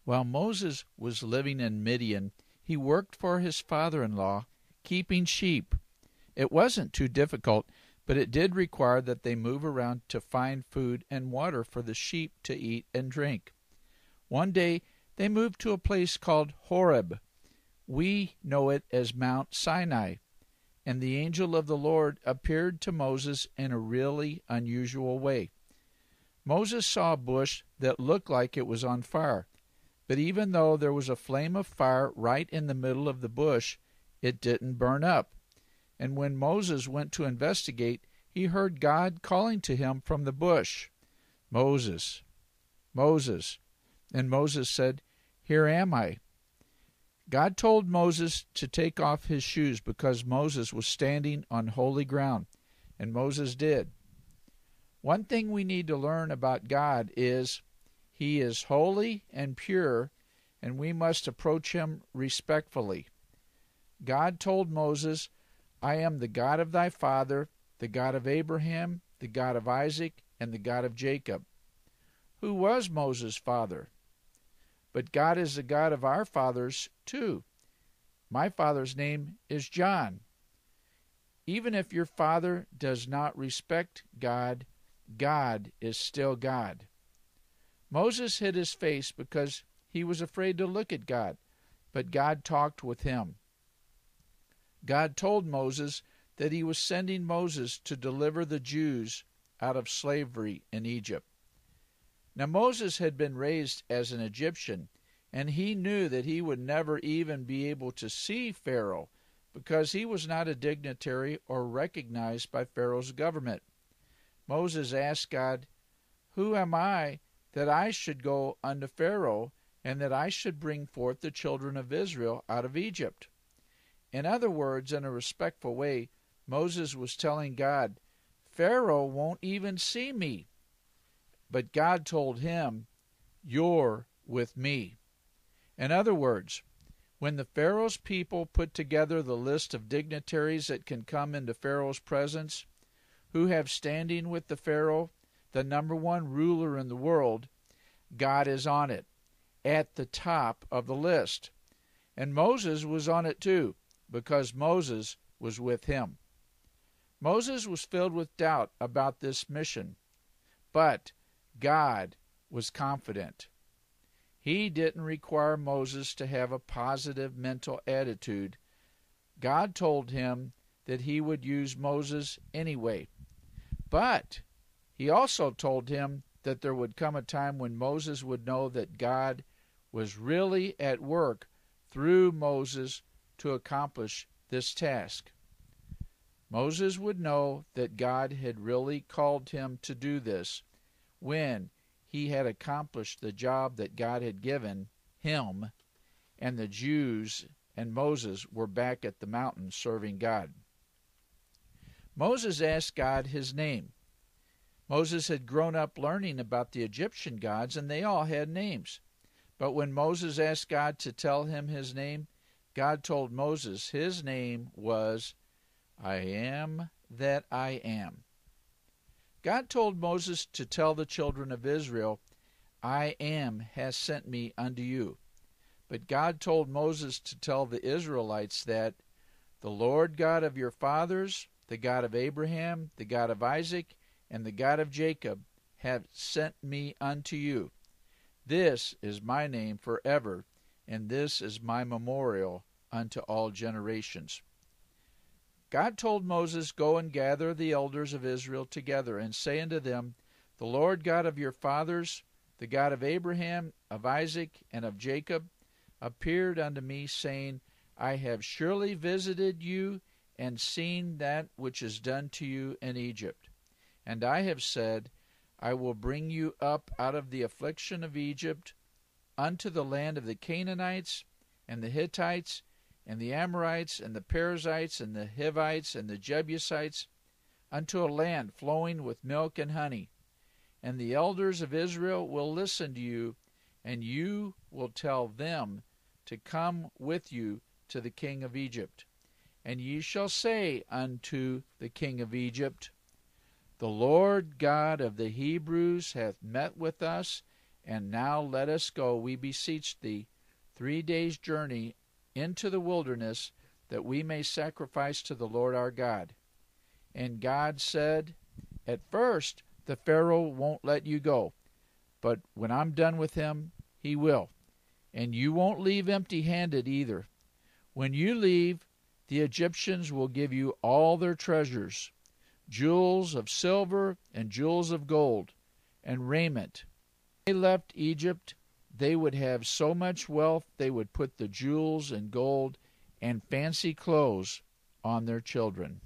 While Moses was living in Midian, he worked for his father-in-law, keeping sheep. It wasn't too difficult, but it did require that they move around to find food and water for the sheep to eat and drink. One day they moved to a place called Horeb. We know it as Mount Sinai. And the angel of the Lord appeared to Moses in a really unusual way. Moses saw a bush that looked like it was on fire, but even though there was a flame of fire right in the middle of the bush, it didn't burn up. And when Moses went to investigate, he heard God calling to him from the bush, "Moses, Moses." And Moses said, "Here am I." God told Moses to take off his shoes because Moses was standing on holy ground, and Moses did. One thing we need to learn about God is He is holy and pure, and we must approach Him respectfully. God told Moses, "I am the God of thy father, the God of Abraham, the God of Isaac, and the God of Jacob." Who was Moses' father? But God is the God of our fathers too. My father's name is John. Even if your father does not respect God, God is still God. Moses hid his face because he was afraid to look at God, but God talked with him. God told Moses that he was sending Moses to deliver the Jews out of slavery in Egypt. Now Moses had been raised as an Egyptian, and he knew that he would never even be able to see Pharaoh because he was not a dignitary or recognized by Pharaoh's government. Moses asked God, "Who am I that I should go unto Pharaoh, and that I should bring forth the children of Israel out of Egypt?" In other words, in a respectful way, Moses was telling God, "Pharaoh won't even see me." But God told him, "You're with me." In other words, when the Pharaoh's people put together the list of dignitaries that can come into Pharaoh's presence, who have standing with the Pharaoh, the number one ruler in the world, God is on it, at the top of the list. And Moses was on it too, because Moses was with him. Moses was filled with doubt about this mission, but God was confident. He didn't require Moses to have a positive mental attitude. God told him that he would use Moses anyway. But he also told him that there would come a time when Moses would know that God was really at work through Moses to accomplish this task. Moses would know that God had really called him to do this when he had accomplished the job that God had given him, and the Jews and Moses were back at the mountain serving God. Moses asked God his name. Moses had grown up learning about the Egyptian gods, and they all had names. But when Moses asked God to tell him his name, God told Moses his name was I am that I am. God told Moses to tell the children of Israel, I am has sent me unto you. But God told Moses to tell the Israelites that the Lord God of your fathers, the God of Abraham, the God of Isaac, and the God of Jacob have sent me unto you. This is my name forever, and this is my memorial unto all generations. God told Moses, Go and gather the elders of Israel together, and say unto them, The Lord God of your fathers, the God of Abraham, of Isaac, and of Jacob, appeared unto me, saying, I have surely visited you, and seen that which is done to you in Egypt. And I have said, I will bring you up out of the affliction of Egypt unto the land of the Canaanites, and the Hittites, and the Amorites, and the Perizzites, and the Hivites, and the Jebusites, unto a land flowing with milk and honey. And the elders of Israel will listen to you, and you will tell them to come with you to the king of Egypt. And ye shall say unto the king of Egypt, The Lord God of the Hebrews hath met with us, And now let us go, we beseech thee, 3 days' journey into the wilderness, that we may sacrifice to the Lord our God. And God said, At first the Pharaoh won't let you go, but when I'm done with him, he will. And you won't leave empty-handed either. When you leave, the Egyptians will give you all their treasures, jewels of silver and jewels of gold, and raiment. When they left Egypt, they would have so much wealth they would put the jewels and gold and fancy clothes on their children.